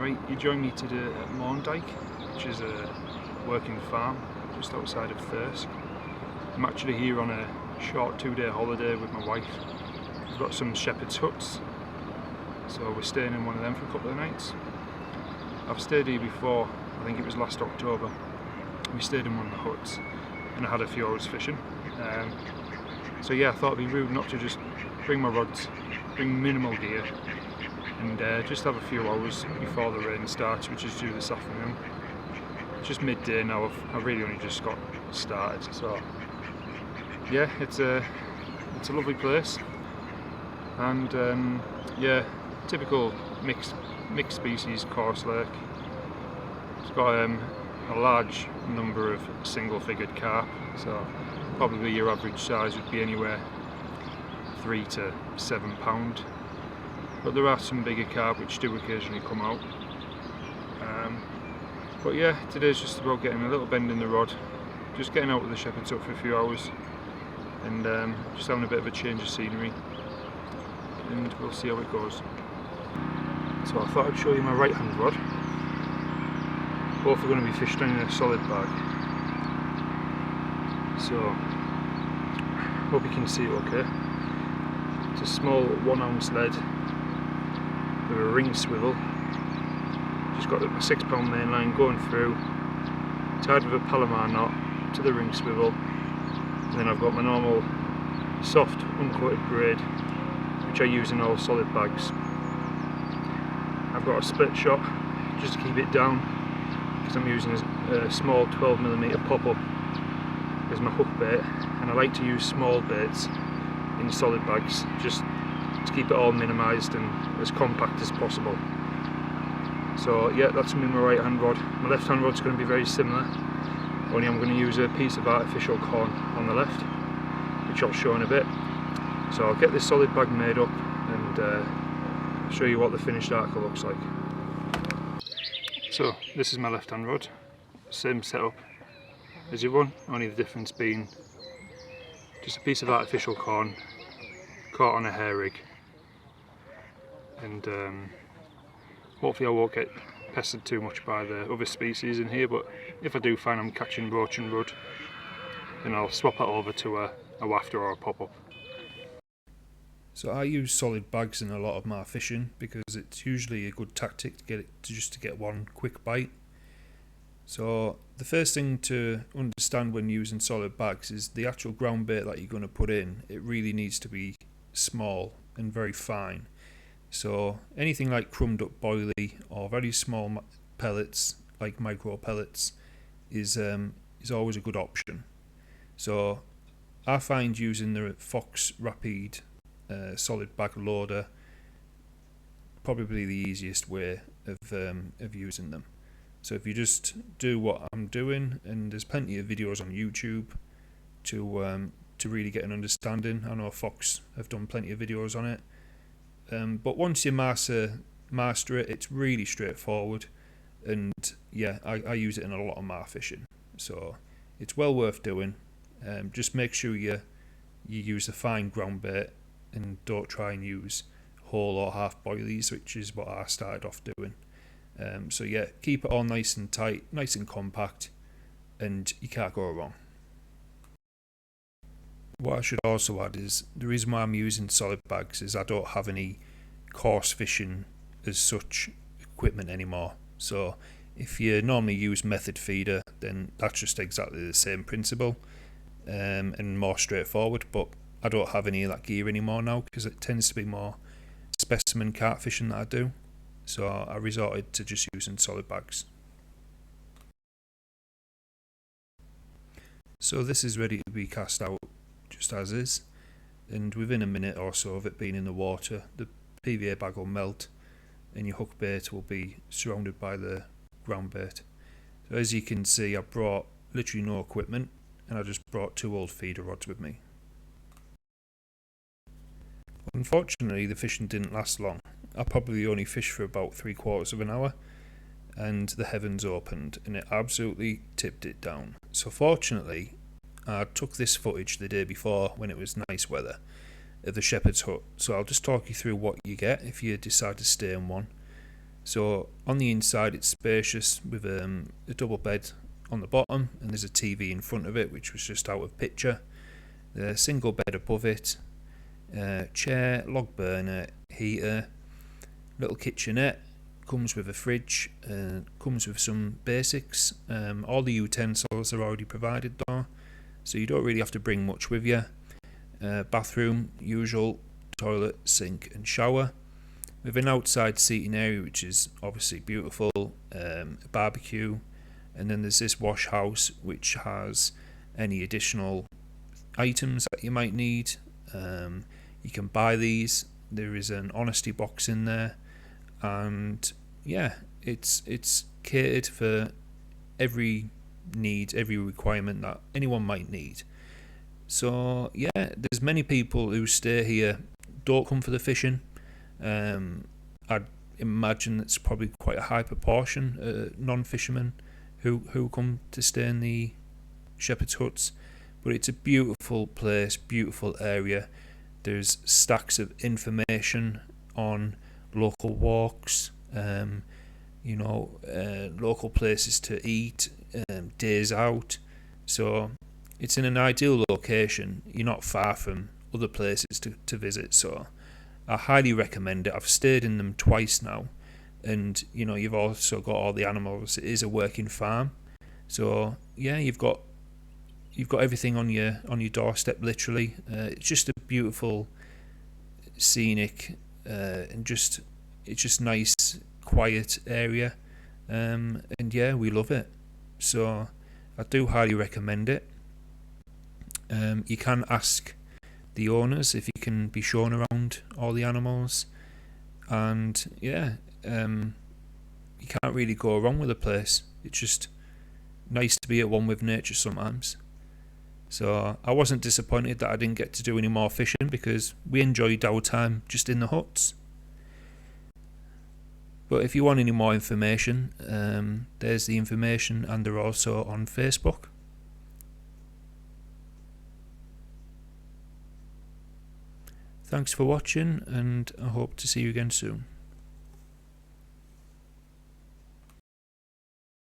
Right, you join me today at Morndyke, which is a working farm just outside of Thirsk. I'm actually here on a short 2-day holiday with my wife. We've got some Shephards huts, so we're staying in one of them for a couple of nights. I've stayed here before, I think it was last October. We stayed in one of the huts and I had a few hours fishing. So yeah, I thought it'd be rude not to just bring my rods, bring minimal gear, and just have a few hours before the rain starts, which is due this afternoon. It's just midday now, I've really only just got started, so yeah, it's a lovely place, and yeah, typical mixed species coarse lake. It's got a large number of single-figured carp, so probably your average size would be anywhere 3 to 7 pound. But there are some bigger carp which do occasionally come out. But yeah, today's just about getting a little bend in the rod, just getting out with the Shephards hut for a few hours, and just having a bit of a change of scenery, and we'll see how it goes. So I thought I'd show you my right hand rod. Both are going to be fished in a solid bag. So hope you can see it okay. It's a small 1 ounce lead with a ring swivel. Just got my 6 pound main line going through, tied with a Palomar knot to the ring swivel, and then I've got my normal soft uncoated braid which I use in all solid bags. I've got a split shot just to keep it down because I'm using a small 12mm pop-up as my hook bait, and I like to use small baits in solid bags just to keep it all minimised and as compact as possible. So yeah, that's going to be my right hand rod. My left hand rod's going to be very similar, only I'm going to use a piece of artificial corn on the left, which I'll show in a bit. So I'll get this solid bag made up and show you what the finished article looks like. So this is my left hand rod, same setup as the other one, only the difference being just a piece of artificial corn caught on a hair rig, and hopefully I won't get pestered too much by the other species in here, but if I do find I'm catching roach and rudd, then I'll swap it over to a wafter or a pop-up. So I use solid bags in a lot of my fishing because it's usually a good tactic to get one quick bite. So the first thing to understand when using solid bags is the actual ground bait that you're going to put in. It really needs to be small and very fine. So anything like crumbed up boilie or very small pellets like micro pellets is always a good option. So I find using the Fox Rapid solid bag loader probably the easiest way of using them. So if you just do what I'm doing, and there's plenty of videos on YouTube to really get an understanding. I know Fox have done plenty of videos on it. But once you master it, it's really straightforward, and yeah, I use it in a lot of my fishing, so it's well worth doing. Just make sure you use a fine ground bait and don't try and use whole or half boilies, which is what I started off doing. So yeah, keep it all nice and tight, nice and compact, and you can't go wrong. What I should also add is the reason why I'm using solid bags is I don't have any coarse fishing as such equipment anymore. So if you normally use method feeder, then that's just exactly the same principle, and more straightforward. But I don't have any of that gear anymore now because it tends to be more specimen carp fishing that I do. So I resorted to just using solid bags. So this is ready to be cast out just as is, and within a minute or so of it being in the water, the PVA bag will melt and your hook bait will be surrounded by the ground bait. So as you can see, I brought literally no equipment, and I just brought 2 old feeder rods with me. Unfortunately, the fishing didn't last long. I probably only fished for about 3/4 of an hour, and the heavens opened and it absolutely tipped it down. So fortunately, I took this footage the day before when it was nice weather of the Shephards hut, so I'll just talk you through what you get if you decide to stay in one. So on the inside it's spacious with a double bed on the bottom, and there's a TV in front of it which was just out of picture. The single bed above it, chair, log burner, heater, little kitchenette, comes with a fridge, comes with some basics. All the utensils are already provided though, so you don't really have to bring much with you. Bathroom, usual, toilet, sink and shower, with an outside seating area which is obviously beautiful, a barbecue, and then there's this wash house which has any additional items that you might need. You can buy these. There is an honesty box in there, and yeah, it's catered for every need, every requirement that anyone might need. So yeah, there's many people who stay here don't come for the fishing. I'd imagine it's probably quite a high proportion non-fishermen who come to stay in the Shephards huts. But it's a beautiful place, beautiful area. There's stacks of information on local walks, local places to eat, days out. So it's in an ideal location. You're not far from other places to visit. So I highly recommend it. I've stayed in them twice now, and you've also got all the animals. It is a working farm, so yeah, you've got everything on your doorstep literally. It's just a beautiful, scenic, and it's just nice, quiet area, and yeah, we love it. So I do highly recommend it. You can ask the owners if you can be shown around all the animals, and yeah, you can't really go wrong with the place. It's just nice to be at one with nature sometimes. So I wasn't disappointed that I didn't get to do any more fishing, because we enjoyed our time just in the huts. But if you want any more information, there's the information, and they're also on Facebook. Thanks for watching, and I hope to see you again soon.